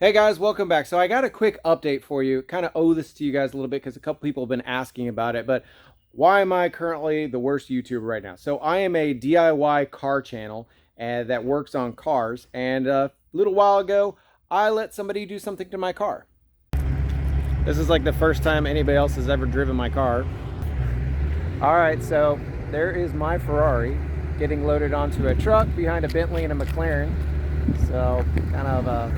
Hey guys, welcome back. So I got a quick update for you. Kind of owe this to you guys a little bit because a couple people have been asking about it. But why am I currently the worst YouTuber right now? So I am a DIY car channel that works on cars. And a little while ago, I let somebody do something to my car. This is like the first time anybody else has ever driven my car. All right, so there is my Ferrari getting loaded onto a truck behind a Bentley and a McLaren. So kind of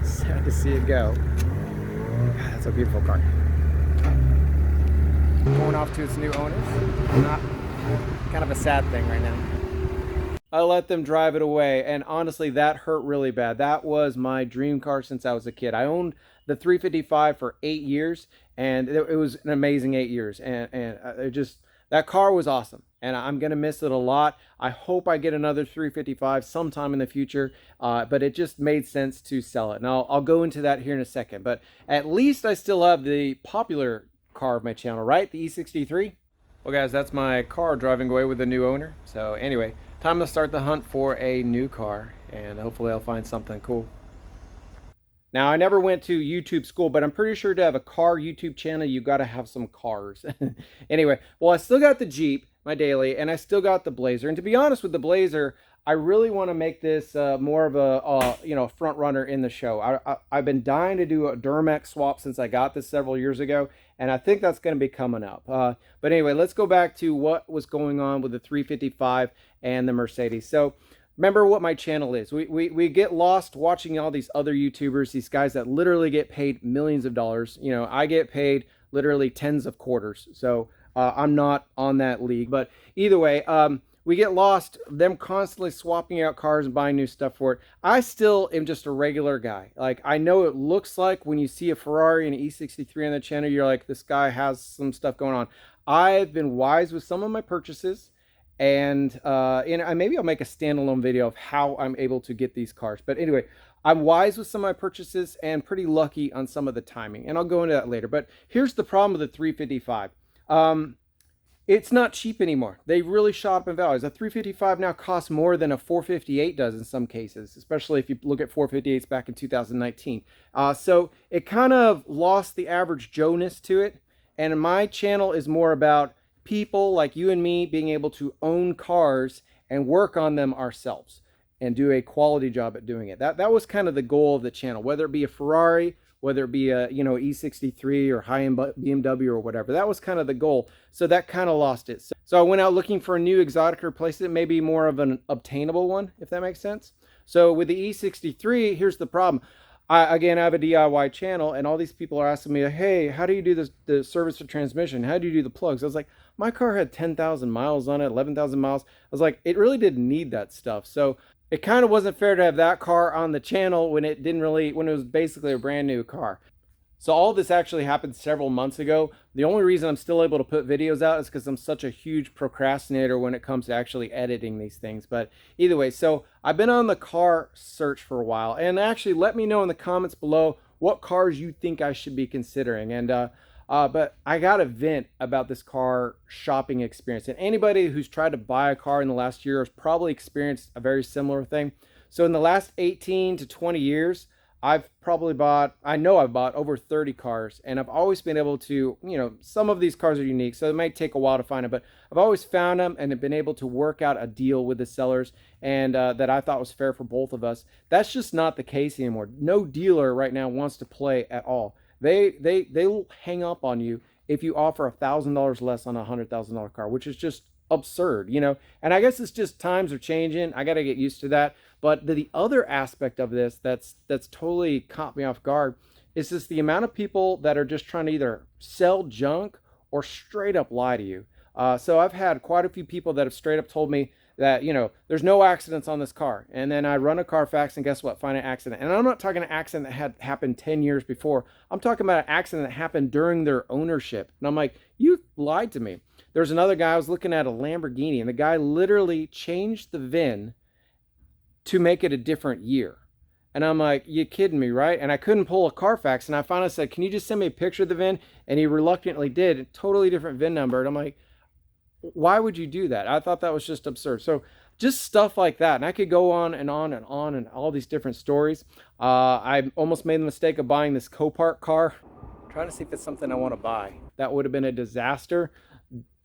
sad to see it go. God, that's a beautiful car. Going off to its new owners. Not kind of a sad thing right now. I let them drive it away, and honestly, that hurt really bad. That was my dream car since I was a kid. I owned the 355 for 8 years, and it was an amazing 8 years. And it just, that car was awesome, and I'm gonna miss it a lot. I hope I get another 355 sometime in the future, but it just made sense to sell it. And I'll go into that here in a second. But at least I still have the popular car of my channel, right? The E63. Well, guys, that's my car driving away with the new owner. So anyway, time to start the hunt for a new car, and hopefully I'll find something cool. Now, I never went to YouTube school, but I'm pretty sure to have a car YouTube channel, you got to have some cars. Anyway, well, I still got the Jeep, my daily, and I still got the Blazer. And to be honest with the Blazer, I really want to make this more of a front runner in the show. I've been dying to do a Duramax swap since I got this several years ago, and I think that's going to be coming up. But anyway, let's go back to what was going on with the 355 and the Mercedes. So remember what my channel is. We get lost watching all these other YouTubers, these guys that literally get paid millions of dollars. You know, I get paid literally tens of quarters. So I'm not on that league. But either way, we get lost, them constantly swapping out cars and buying new stuff for it. I still am just a regular guy. Like, I know it looks like when you see a Ferrari and an E63 on the channel, you're like, this guy has some stuff going on. I've been wise with some of my purchases. And maybe I'll make a standalone video of how I'm able to get these cars. But anyway, I'm wise with some of my purchases and pretty lucky on some of the timing. And I'll go into that later. But here's the problem with the 355. It's not cheap anymore. They really shot up in values. A 355 now costs more than a 458 does in some cases, especially if you look at 458s back in 2019. So it kind of lost the average Joe-ness to it. And my channel is more about people like you and me being able to own cars and work on them ourselves and do a quality job at doing it. That was kind of the goal of the channel, whether it be a Ferrari, whether it be a E63 or high-end BMW or whatever. That was kind of the goal. So that kind of lost it. So I went out looking for a new exotic to replace it, maybe more of an obtainable one, if that makes sense. So with the E63, here's the problem. Again, I have a DIY channel, and all these people are asking me, hey, how do you do the service to transmission? How do you do the plugs? I was like, my car had 10,000 miles on it, 11,000 miles. I was like, it really didn't need that stuff. So it kind of wasn't fair to have that car on the channel when it was basically a brand new car. So all this actually happened several months ago. The only reason I'm still able to put videos out is because I'm such a huge procrastinator when it comes to actually editing these things. But either way, so I've been on the car search for a while. And actually let me know in the comments below what cars you think I should be considering. And but I got to vent about this car shopping experience. And anybody who's tried to buy a car in the last year has probably experienced a very similar thing. So in the last 18 to 20 years, I've bought over 30 cars, and I've always been able to, some of these cars are unique, so it might take a while to find them, but I've always found them and have been able to work out a deal with the sellers and that I thought was fair for both of us. That's just not the case anymore. No dealer right now wants to play at all. They'll hang up on you if you offer $1,000 less on a $100,000 car, which is just absurd, and I guess it's just times are changing. I got to get used to that. But the other aspect of this that's totally caught me off guard is just the amount of people that are just trying to either sell junk or straight up lie to you. So I've had quite a few people that have straight up told me that, there's no accidents on this car. And then I run a Carfax and guess what? Find an accident. And I'm not talking an accident that had happened 10 years before. I'm talking about an accident that happened during their ownership. And I'm like, you lied to me. There's another guy, I was looking at a Lamborghini, and the guy literally changed the VIN to make it a different year. And I'm like, you kidding me, right? And I couldn't pull a Carfax, and I finally said, can you just send me a picture of the VIN? And he reluctantly did, totally different VIN number. And I'm like, why would you do that? I thought that was just absurd. So just stuff like that. And I could go on and on and on and all these different stories. I almost made the mistake of buying this Copart car. I'm trying to see if it's something I want to buy. That would have been a disaster.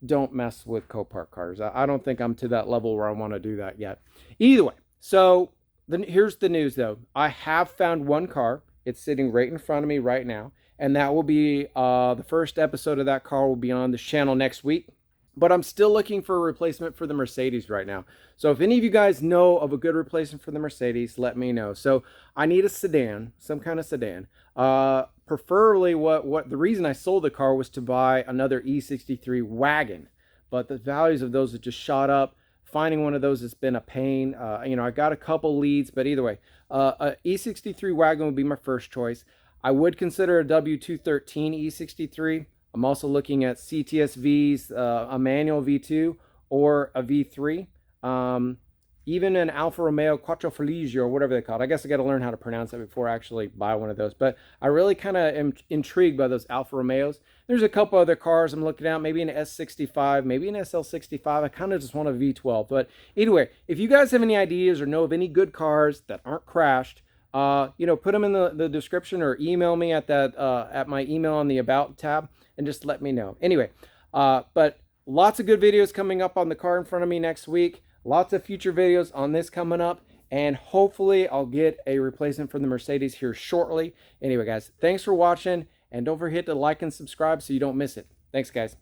Don't mess with Copart cars. I don't think I'm to that level where I want to do that yet. Either way, so then here's the news though. I have found one car. It's sitting right in front of me right now. And that will be the first episode of that car will be on this channel next week. But I'm still looking for a replacement for the Mercedes right now. So if any of you guys know of a good replacement for the Mercedes, let me know. So I need a sedan, some kind of sedan. Preferably what the reason I sold the car was to buy another E63 wagon. But the values of those have just shot up. Finding one of those has been a pain. I got a couple leads, but either way, a E63 wagon would be my first choice. I would consider a W213 E63. I'm also looking at CTSVs, a manual V2 or a V3. Even an Alfa Romeo Quattrofoglio or whatever they call it. I guess I got to learn how to pronounce it before I actually buy one of those. But I really kind of am intrigued by those Alfa Romeos. There's a couple other cars I'm looking at, maybe an S65, maybe an SL65. I kind of just want a V12. But anyway, if you guys have any ideas or know of any good cars that aren't crashed, put them in the description or email me at that at my email on the About tab and just let me know. Anyway, but lots of good videos coming up on the car in front of me next week. Lots of future videos on this coming up, and hopefully I'll get a replacement for the Mercedes here shortly. Anyway, guys, thanks for watching, and don't forget to like and subscribe so you don't miss it. Thanks, guys.